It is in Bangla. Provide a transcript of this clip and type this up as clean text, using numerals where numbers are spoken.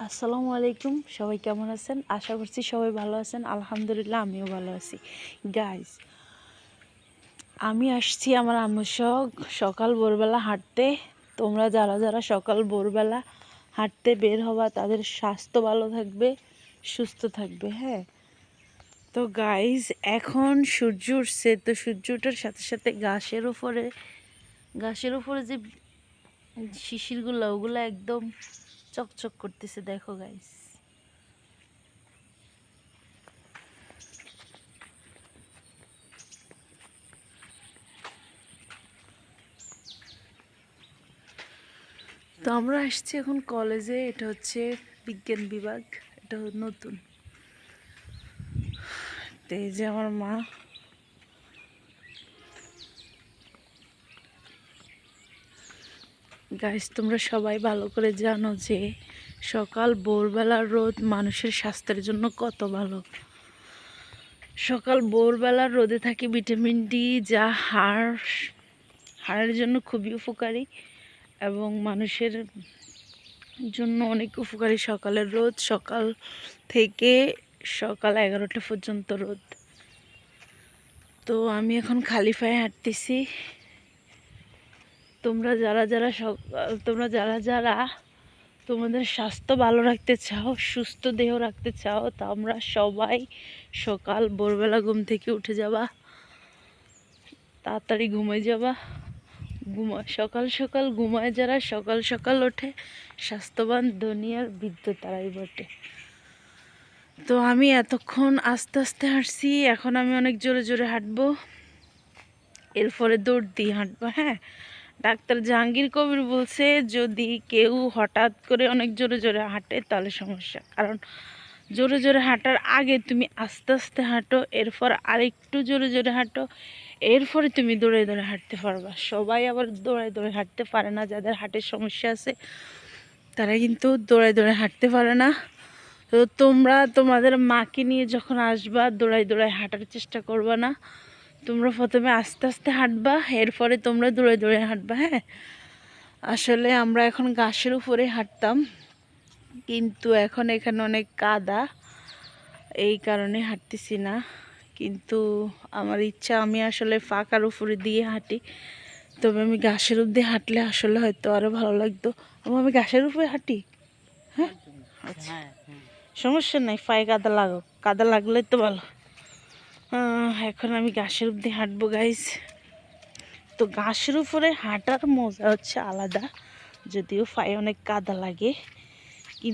আসসালামু আলাইকুম, সবাই কেমন আছেন? আশা করছি সবাই ভালো আছেন। আলহামদুলিল্লাহ আমিও ভালো আছি। গাইস, আমি আসছি আমার আম্মুর সকাল ভোরবেলা হাঁটতে। তোমরা যারা যারা সকাল ভোরবেলা হাঁটতে বের হবা তাদের স্বাস্থ্য ভালো থাকবে, সুস্থ থাকবে। হ্যাঁ, তো গাইস, এখন সূর্য উঠছে, তো সূর্য ওঠার সাথে সাথে ঘাসের উপরে যে শিশিরগুলো ওগুলো একদম চকচক করতেছে। দেখো গাইস, তো আমরা আসছি এখন কলেজে। এটা হচ্ছে বিজ্ঞান বিভাগ, এটা নতুন। তো এই যে আমার মা, গাইস তোমরা সবাই ভালো করে জানো যে সকাল ভোরবেলার রোদ মানুষের স্বাস্থ্যের জন্য কত ভালো। সকাল ভোরবেলার রোদে থাকে ভিটামিন ডি, যা হাড়ের জন্য খুবই উপকারী এবং মানুষের জন্য অনেক উপকারী। সকালের রোদ, সকাল থেকে সকাল 11টা পর্যন্ত রোদ। তো আমি এখন খালি পায়ে হাঁটতেছি। তোমরা যারা যারা তোমাদের স্বাস্থ্য ভালো রাখতে চাও, সুস্থ দেহ রাখতে চাও, তা আমরা সবাই সকাল ভোরবেলা ঘুম থেকে উঠে যাবা, তাড়াতাড়ি ঘুমাই যাবা। সকাল সকাল ঘুমায় যারা সকাল সকাল ওঠে, স্বাস্থ্যবান দুনিয়ার বৃদ্ধ তারাই বটে। তো আমি এতক্ষণ আস্তে আস্তে হাঁটছি, এখন আমি অনেক জোরে জোরে হাঁটবো, এরপরে দৌড় দিয়ে হাঁটবো। হ্যাঁ, ডাক্তার জাহাঙ্গীর কবির বলছে যদি কেউ হঠাৎ করে অনেক জোরে জোরে হাঁটে তাহলে সমস্যা, কারণ জোরে জোরে হাঁটার আগে তুমি আস্তে আস্তে হাঁটো, এরপর আরেকটু জোরে জোরে হাঁটো, এরপরে তুমি দৌড়ে দৌড়ে হাঁটতে পারবা। সবাই আবার দৌড়ায় দৌড়ে হাঁটতে পারে না, যাদের হার্টের সমস্যা আছে তারা কিন্তু দৌড়ায় দৌড়ে হাঁটতে পারে না। তো তোমরা তোমাদের মাকে নিয়ে যখন আসবা দৌড়ায় দৌড়ায় হাঁটার চেষ্টা করবা না, তোমরা প্রথমে আস্তে আস্তে হাঁটবা, এরপরে তোমরা দৌড়ে দৌড়ে হাঁটবা। হ্যাঁ, আসলে আমরা এখন ঘাসের উপরে হাঁটতাম, কিন্তু এখন এখানে অনেক কাদা, এই কারণে হাঁটতেছি না। কিন্তু আমার ইচ্ছা আমি আসলে ফাঁকার উপরে দিয়ে হাঁটি, তবে আমি ঘাসের উপর দিয়ে হাঁটলে আসলে হয়তো আরও ভালো লাগতো। আমি ঘাসের উপরে হাঁটি। হ্যাঁ, আচ্ছা, সমস্যা নাই, পায়ে কাদা লাগলে তো ভালো। এখন আমি ঘাসের উপর দিয়ে হাঁটবো গাইজ। তো ঘাসের উপরে হাঁটার মজা হচ্ছে আলাদা, যদিও পায়ে অনেক কাদা লাগে।